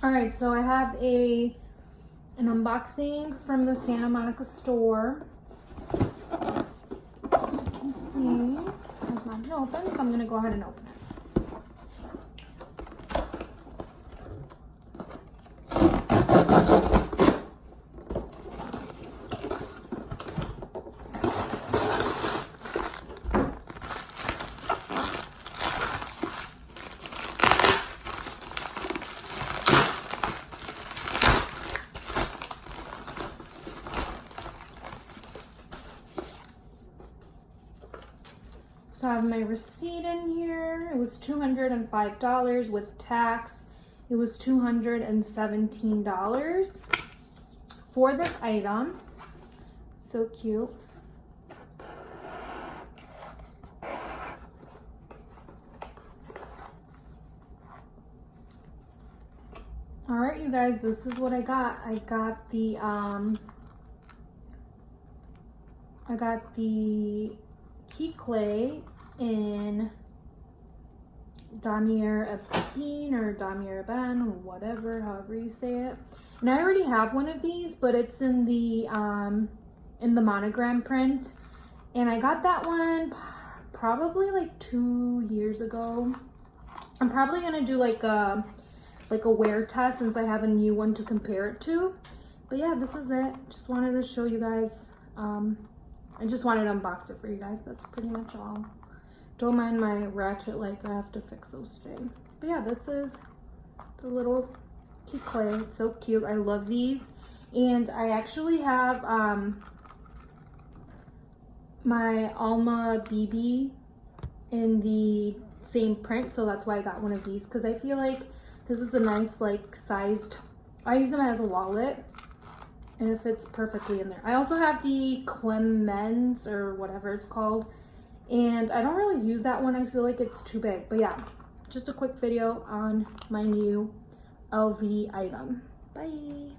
All right, so I have an unboxing from the Santa Monica store. As you can see, it's not gonna open, so I'm gonna go ahead and open it. So I have my receipt in here. It was $205 with tax. It was $217 for this item. So cute. All right, you guys, this is what I got. I got the key clay in Damier Ebene or Damier Ebene, or whatever, however you say it. And I already have one of these, but it's in the monogram print. And I got that one probably like 2 years ago. I'm probably gonna do like a wear test since I have a new one to compare it to. But yeah, this is it. Just wanted to show you guys. I just wanted to unbox it for you guys. That's pretty much all. Don't mind my ratchet lights. I have to fix those today. But yeah, this is the little key clay. It's so cute. I love these. And I actually have my Alma BB in the same print. So that's why I got one of these. Because I feel like this is a nice like sized. I use them as a wallet. And it fits perfectly in there. I also have the Clemens or whatever it's called. And I don't really use that one. I feel like it's too big. But yeah, just a quick video on my new LV item. Bye.